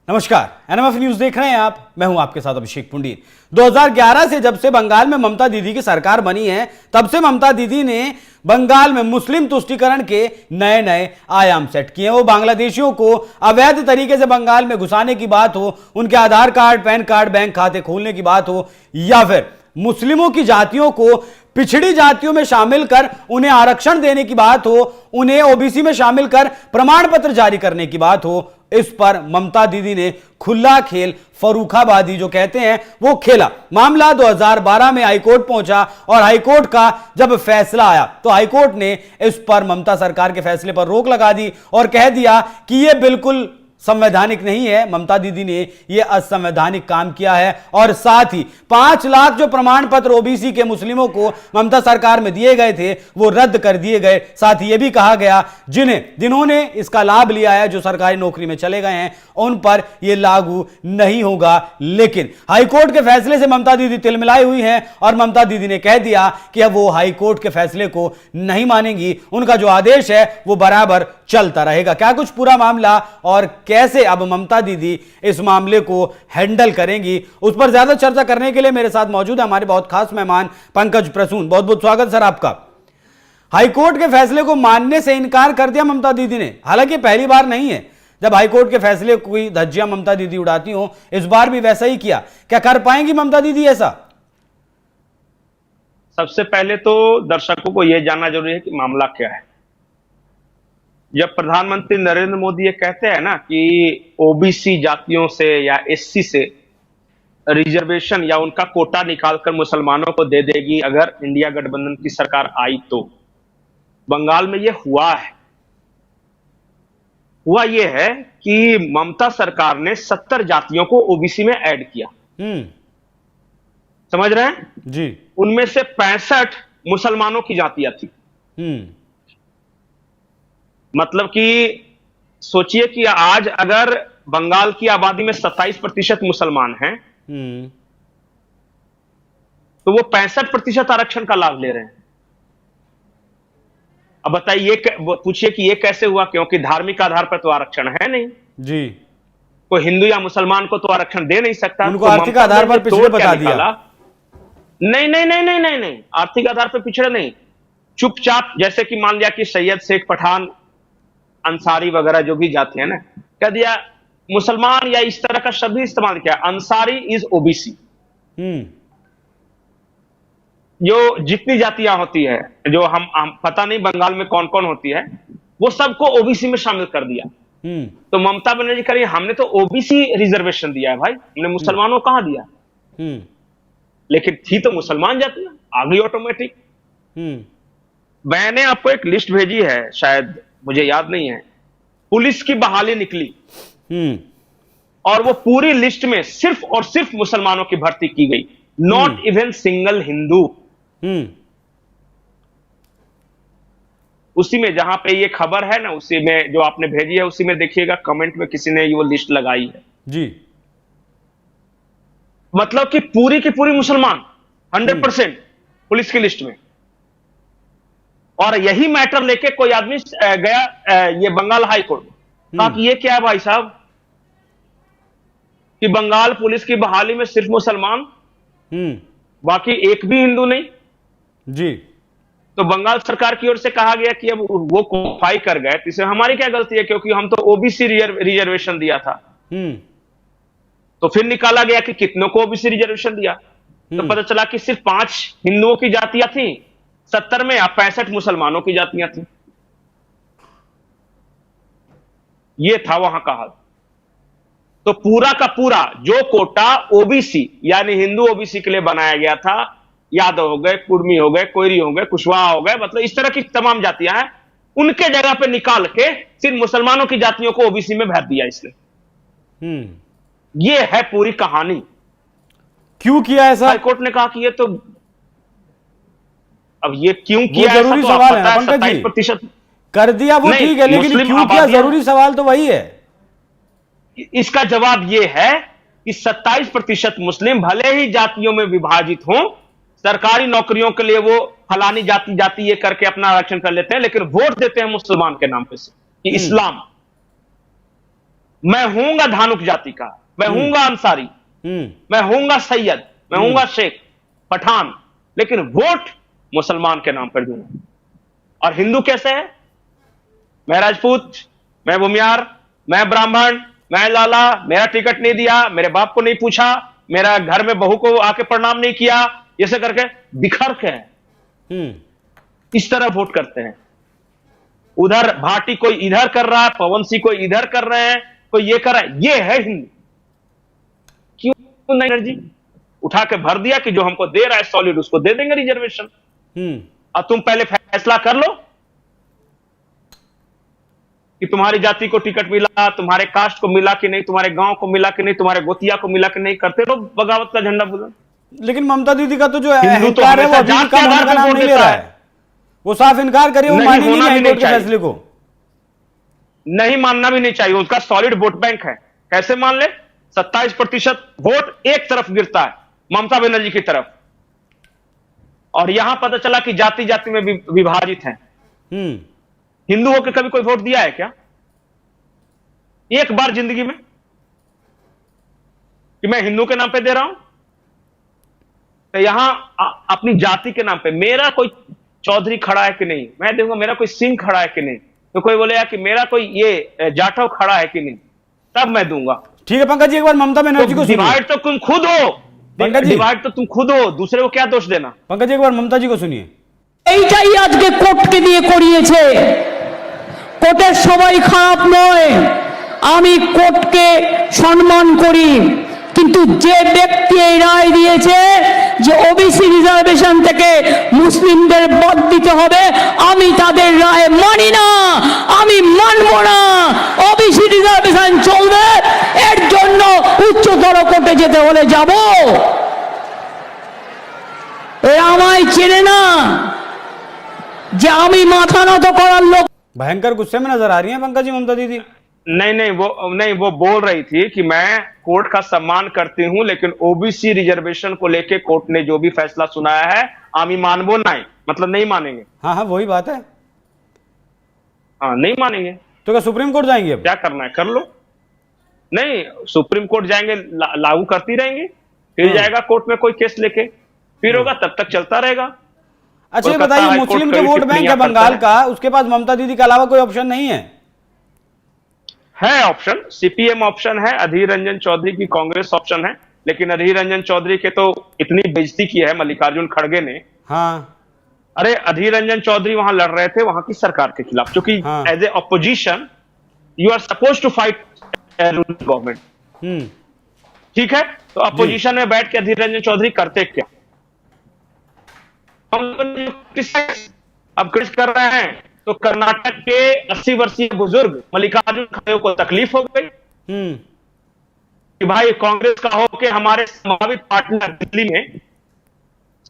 नमस्कार, NMF news देख रहे हैं आप। मैं हूं आपके साथ अभिषेक पुंडीर। 2011 से जब से बंगाल में ममता दीदी की सरकार बनी है, तब से ममता दीदी ने बंगाल में मुस्लिम तुष्टीकरण के नए नए आयाम सेट किए। वो बांग्लादेशियों को अवैध तरीके से बंगाल में घुसाने की बात हो, उनके आधार कार्ड, पैन कार्ड, बैंक खाते खोलने की बात हो, या फिर मुस्लिमों की जातियों को पिछड़ी जातियों में शामिल कर उन्हें आरक्षण देने की बात हो, उन्हें ओबीसी में शामिल कर प्रमाण पत्र जारी करने की बात हो, इस पर ममता दीदी ने खुला खेल, फरूखाबादी जो कहते हैं, वो खेला। मामला 2012 में हाईकोर्ट पहुंचा और हाईकोर्ट का जब फैसला आया तो हाईकोर्ट ने इस पर ममता सरकार के फैसले पर रोक लगा दी और कह दिया कि यह बिल्कुल संवैधानिक नहीं है। ममता दीदी ने यह असंवैधानिक काम किया है और साथ ही 5 लाख जो प्रमाण पत्र ओबीसी के मुस्लिमों को ममता सरकार में दिए गए थे वो रद्द कर दिए गए। साथ ही यह भी कहा गया जिन्होंने इसका लाभ लिया है, जो सरकारी नौकरी में चले गए हैं, उन पर यह लागू नहीं होगा। लेकिन हाईकोर्ट के फैसले से ममता दीदी तिलमिलाई हुई हैं और ममता दीदी ने कह दिया कि अब वो हाईकोर्ट के फैसले को नहीं मानेंगी, उनका जो आदेश है वो बराबर चलता रहेगा। क्या कुछ पूरा मामला और कैसे अब ममता दीदी इस मामले को हैंडल करेंगी, उस पर ज्यादा चर्चा करने के लिए मेरे साथ मौजूद है हमारे बहुत खास मेहमान पंकज प्रसून। बहुत बहुत स्वागत सर आपका। हाईकोर्ट के फैसले को मानने से इनकार कर दिया ममता दीदी ने। हालांकि पहली बार नहीं है जब हाईकोर्ट के फैसले कोई धज्जियां ममता दीदी उड़ाती हो, इस बार भी वैसा ही किया। क्या कर पाएंगी ममता दीदी ऐसा? सबसे पहले तो दर्शकों को यह जानना जरूरी है कि मामला क्या है। जब प्रधानमंत्री नरेंद्र मोदी ये कहते हैं ना कि ओबीसी जातियों से या एससी से रिजर्वेशन या उनका कोटा निकालकर मुसलमानों को दे देगी अगर इंडिया गठबंधन की सरकार आई, तो बंगाल में ये हुआ है। हुआ ये है कि ममता सरकार ने 70 जातियों को ओबीसी में ऐड किया। समझ रहे हैं जी? उनमें से 65 मुसलमानों की जातियां थी। मतलब कि सोचिए कि आज अगर बंगाल की आबादी में 27% मुसलमान हैं, तो वो 65% आरक्षण का लाभ ले रहे हैं। अब बताइए, पूछिए कि ये कैसे हुआ? क्योंकि धार्मिक आधार पर तो आरक्षण है नहीं जी। कोई हिंदू या मुसलमान को तो आरक्षण दे नहीं सकता। उनको आर्थिक आधार पर पिछड़े बता दिया। नहीं नहीं नहीं नहीं नहीं नहीं, आर्थिक आधार पर पिछड़े नहीं, चुपचाप, जैसे कि मान लिया कि सैयद, शेख, पठान, अंसारी वगैरह जो भी जाते हैं ना, कह दिया मुसलमान या इस तरह का शब्द इस्तेमाल किया, अंसारी इज ओबीसी। जो जितनी जातियां होती है, जो हम पता नहीं बंगाल में कौन कौन होती है, वो सबको ओबीसी में शामिल कर दिया। तो ममता बनर्जी कह रही है हमने तो ओबीसी रिजर्वेशन दिया है भाई, हमने मुसलमानों कहां दिया। लेकिन थी तो मुसलमान जातियां, आ गई ऑटोमेटिक। मैंने आपको एक लिस्ट भेजी है, शायद मुझे याद नहीं है, पुलिस की बहाली निकली और वो पूरी लिस्ट में सिर्फ और सिर्फ मुसलमानों की भर्ती की गई, नॉट इवन सिंगल हिंदू। उसी में जहां पे ये खबर है ना, उसी में जो आपने भेजी है, उसी में देखिएगा कमेंट में किसी ने वो लिस्ट लगाई है जी। मतलब कि पूरी की पूरी मुसलमान 100% पुलिस की लिस्ट में। और यही मैटर लेके कोई आदमी गया ये बंगाल हाई कोर्ट, कहा कि ये क्या है भाई साहब कि बंगाल पुलिस की बहाली में सिर्फ मुसलमान, बाकी एक भी हिंदू नहीं जी। तो बंगाल सरकार की ओर से कहा गया कि अब वो क्वालिफाई कर गए, तो इसमें हमारी क्या गलती है, क्योंकि हम तो ओबीसी रिजर्वेशन दिया था। तो फिर निकाला गया कि कितनों को ओबीसी रिजर्वेशन दिया, तो पता चला कि सिर्फ 5 हिंदुओं की जातियां थी 70 में, या 65 मुसलमानों की जातियां थी। यह था वहां का हाल। तो पूरा का पूरा जो कोटा ओबीसी यानी हिंदू ओबीसी के लिए बनाया गया था, यादव हो गए, कुर्मी हो गए, कोयरी हो गए, कुशवाहा हो गए, मतलब इस तरह की तमाम जातियां हैं, उनके जगह पे निकाल के सिर्फ मुसलमानों की जातियों को ओबीसी में भर दिया इसने। यह है पूरी कहानी। क्यों किया ऐसा? हाईकोर्ट ने कहा कि ये तो, अब ये क्यों किया, जरूरी तो सवाल है ना पंकज जी। 27% कर दिया वो ठीक है, लेकिन क्यों किया, जरूरी सवाल तो वही है। इसका जवाब यह है कि 27% मुस्लिम भले ही जातियों में विभाजित हों, सरकारी नौकरियों के लिए वो फलानी जाति ये करके अपना आरक्षण कर लेते हैं, लेकिन वोट देते हैं मुसलमान के नाम पे से कि इस्लाम। मैं हूंगा धानुक जाति का, मैं हूंगा अंसारी, मैं हूंगा सैयद, मैं हूंगा शेख, पठान, लेकिन वोट मुसलमान के नाम पर दूंगा। और हिंदू कैसे है? मैं राजपूत, मैं भूमियार, मैं ब्राह्मण, मैं लाला, मेरा टिकट नहीं दिया, मेरे बाप को नहीं पूछा, मेरा घर में बहू को आके प्रणाम नहीं किया, ऐसे करके बिखर के है। इस तरह वोट करते हैं। उधर भाटी कोई इधर कर रहा है, पवन सिंह कोई इधर कर रहे हैं, कोई ये कर रहा है। ये है हिंदू। क्यों नहीं जी? उठा के भर दिया कि जो हमको दे रहा है सॉलिड उसको दे देंगे रिजर्वेशन। अब तुम पहले फैसला कर लो कि तुम्हारी जाति को टिकट मिला, तुम्हारे कास्ट को मिला कि नहीं, तुम्हारे गांव को मिला कि नहीं, तुम्हारे गोतिया को मिला कि नहीं। करते रहो बगावत का झंडा बुलंद। लेकिन ममता दीदी का तो जो हिंदू तो अहंकार है वो हमेशा अभी जात भी के कम होने आधार का पर नाम वोट नहीं ले देता रहा है। है। वो साफ इनकार करिए, वो नहीं मानेंगे होना नहीं भी हाईकोर्ट नहीं के चाहिए। फैसले को। नहीं मानना भी नहीं चाहिए। उसका सॉलिड वोट बैंक है। कैसे मान ले? 27% वोट एक तरफ गिरता है, ममता बनर्जी की तरफ। और यहां पता चला कि जाति जाति में विभाजित है। हिंदू होकर कभी कोई वोट दिया है क्या? एक बार जिंदगी में कि मैं हिंदू के नाम पे दे रहा हूं? तो यहां अपनी जाति के नाम पे मेरा कोई चौधरी खड़ा है कि नहीं, मैं देखूंगा मेरा कोई सिंह खड़ा है कि नहीं। तो कोई बोलेगा कि मेरा कोई ये जाटव खड़ा है कि नहीं, तब मैं दूंगा। ठीक है पंकज जी, एक बार ममता बनर्जी को सुनिए। डिवाइड तो तुम खुद हो, पंकज जी, डिवाइड तो तुम खुद हो, दूसरे को क्या दोष देना? पंकज जी एक बार ममता जी को सुनिए। এইটাই আজকে কোর্টকে দিয়ে করিয়েছে। কোর্টের সবাই খারাপ নয়, আমি কোর্টকে সম্মান করি, কিন্তু যে ব্যক্তি এই রায় দিয়েছে যে ওবিসি রিজার্ভেশন থেকে মুসলিমদের বাদ দিতে হবে, আমি তাদের রায় মানি না, আমি মানব না। ওবিসি রিজার্ভেশন চলবে, এর জন্য উচ্চতর কোর্টে যেতে হলে যাব। এরা আমায় চেনে না যে আমি মাথা নত করার লোক। भयंकर गुस्से में नजर आ रही हैं पंकज जी ममता दीदी। नहीं वो बोल रही थी कि मैं कोर्ट का सम्मान करती हूं, लेकिन ओबीसी रिजर्वेशन को लेके कोर्ट ने जो भी फैसला सुनाया है आमी मानबो नहीं, मतलब नहीं मानेंगे। हाँ हाँ वही बात है। हाँ नहीं मानेंगे तो क्या सुप्रीम कोर्ट जाएंगे अब? क्या करना है कर लो। नहीं सुप्रीम कोर्ट जाएंगे, लागू करती रहेंगे, फिर जाएगा कोर्ट में कोई केस लेके, फिर होगा, तब तक चलता रहेगा। अच्छा ये बताइए, मुस्लिम जो वोट बैंक है बंगाल का, उसके पास ममता दीदी के अलावा कोई ऑप्शन नहीं है? है ऑप्शन, सीपीएम ऑप्शन है, अधीर रंजन चौधरी की कांग्रेस ऑप्शन है। लेकिन अधीर रंजन चौधरी के तो इतनी बेइज्जती की है मल्लिकार्जुन खड़गे ने। हाँ अरे अधीर रंजन चौधरी वहां लड़ रहे थे वहां की सरकार के खिलाफ, क्योंकि as a opposition you are suppose to fight government. ठीक है, तो अपोजिशन में बैठ के अधीर रंजन चौधरी करते क्या? अब क्रिटिसाइज कर रहे हैं तो कर्नाटक के 80 वर्षीय बुजुर्ग मल्लिकार्जुन खड़गे को तकलीफ हो गई कि भाई कांग्रेस का हो के हमारे संभावित पार्टनर दिल्ली में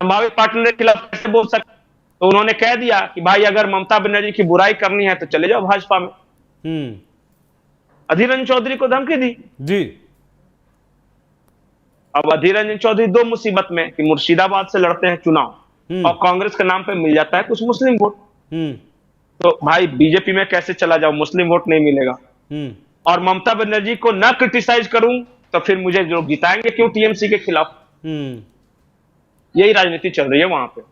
संभावित पार्टनर के खिलाफ कैसे बोल सकते? तो उन्होंने कह दिया कि भाई अगर ममता बनर्जी की बुराई करनी है तो चले जाओ भाजपा में। अधीर रंजन चौधरी को धमकी दी जी। अब अधीर रंजन चौधरी दो मुसीबत में कि मुर्शिदाबाद से लड़ते हैं चुनाव और कांग्रेस के नाम पे मिल जाता है कुछ मुस्लिम वोट। तो भाई बीजेपी में कैसे चला जाओ, मुस्लिम वोट नहीं मिलेगा। और ममता बनर्जी को ना क्रिटिसाइज करूं तो फिर मुझे लोग जिताएंगे क्यों टीएमसी के खिलाफ? यही राजनीति चल रही है वहां पे।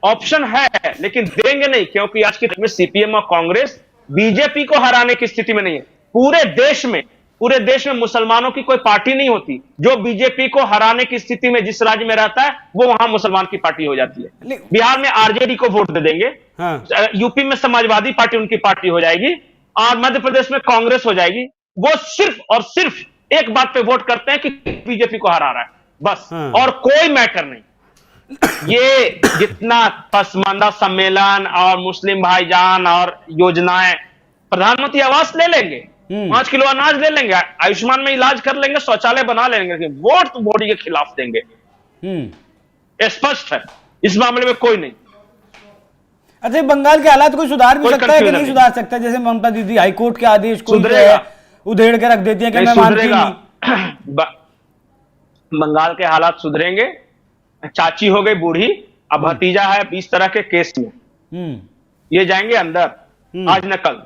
ऑप्शन है लेकिन देंगे नहीं, क्योंकि आज की में सीपीएम और कांग्रेस बीजेपी को हराने की स्थिति में नहीं है। पूरे देश में मुसलमानों की कोई पार्टी नहीं होती जो बीजेपी को हराने की स्थिति में जिस राज्य में रहता है वो वहां मुसलमान की पार्टी हो जाती है। बिहार में आरजेडी को वोट दे देंगे, यूपी में समाजवादी पार्टी उनकी पार्टी हो जाएगी और मध्य प्रदेश में कांग्रेस हो जाएगी। वो सिर्फ और सिर्फ एक बात पे वोट करते हैं कि बीजेपी को हरा रहा है, बस, और कोई मैटर नहीं। ये जितना पसमानदा सम्मेलन और मुस्लिम भाईजान और योजनाएं, प्रधानमंत्री आवास ले लेंगे, 5 किलो अनाज ले लेंगे, आयुष्मान में इलाज कर लेंगे, शौचालय बना लेंगे, लेकिन वोट तो मोदी के खिलाफ देंगे। स्पष्ट है, इस मामले में कोई नहीं। अच्छा बंगाल के हालात को सुधार भी सकता है कि नहीं सुधार सकता? जैसे ममता दीदी हाईकोर्ट के आदेश को उधेड़ के रख देती है कि मैं मानती नहीं। बंगाल के हालात सुधरेंगे। चाची हो गई बूढ़ी, अब भतीजा है 20 तरह के केस में, ये जाएंगे अंदर आज न कल।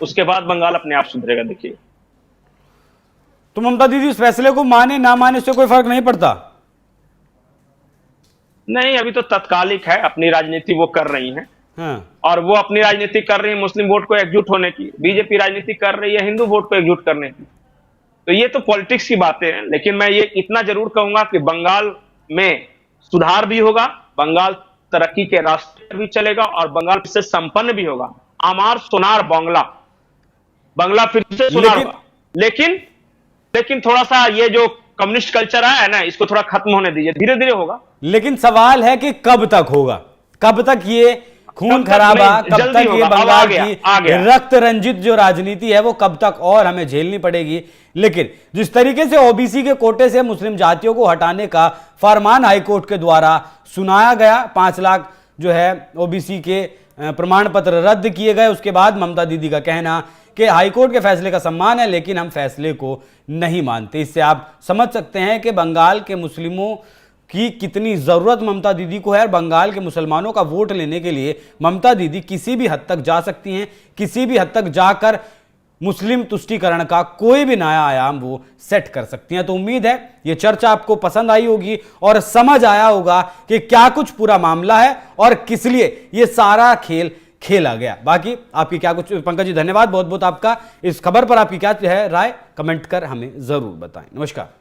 उसके बाद बंगाल अपने आप सुधरेगा। देखिए, तो ममता दीदी इस फैसले को माने ना माने से कोई फर्क नहीं पड़ता? नहीं, अभी तो तत्कालिक है, अपनी राजनीति वो कर रही हैं। हाँ। और वो अपनी राजनीति कर रही है मुस्लिम वोट को एकजुट होने की, बीजेपी राजनीति कर रही है हिंदू वोट को एकजुट करने की। तो ये तो पॉलिटिक्स की बातें हैं, लेकिन मैं ये इतना जरूर कहूंगा कि बंगाल में सुधार भी होगा, बंगाल तरक्की के रास्ते पर भी चलेगा और बंगाल से संपन्न भी होगा। आमार सोनार बांग्ला, बांग्ला फिर से सुनार होगा। लेकिन थोड़ा सा ये जो कम्युनिस्ट कल्चर आया है ना, इसको थोड़ा खत्म होने दीजिए, धीरे धीरे होगा। लेकिन सवाल है कि कब तक होगा, कब तक ये खून खराबा, कब तक ये बंगाल की रक्त रंजित जो राजनीति है वो कब तक और हमें झेलनी पड़ेगी। लेकिन जिस तरीके से ओबीसी के कोटे से मुस्लिम जातियों को हटाने का फरमान हाईकोर्ट के द्वारा सुनाया गया, 5 लाख जो है ओबीसी के प्रमाण पत्र रद्द किए गए, उसके बाद ममता दीदी का कहना कि हाईकोर्ट के फैसले का सम्मान है लेकिन हम फैसले को नहीं मानते। इससे आप समझ सकते हैं कि बंगाल के मुस्लिमों की कितनी ज़रूरत ममता दीदी को है और बंगाल के मुसलमानों का वोट लेने के लिए ममता दीदी किसी भी हद तक जा सकती हैं, किसी भी हद तक जाकर मुस्लिम तुष्टीकरण का कोई भी नया आयाम वो सेट कर सकती हैं। तो उम्मीद है ये चर्चा आपको पसंद आई होगी और समझ आया होगा कि क्या कुछ पूरा मामला है और किस लिए ये सारा खेल खेला गया। बाकी आपकी क्या कुछ, पंकज जी धन्यवाद बहुत बहुत आपका। इस खबर पर आपकी क्या है राय, कमेंट कर हमें जरूर बताएं। नमस्कार।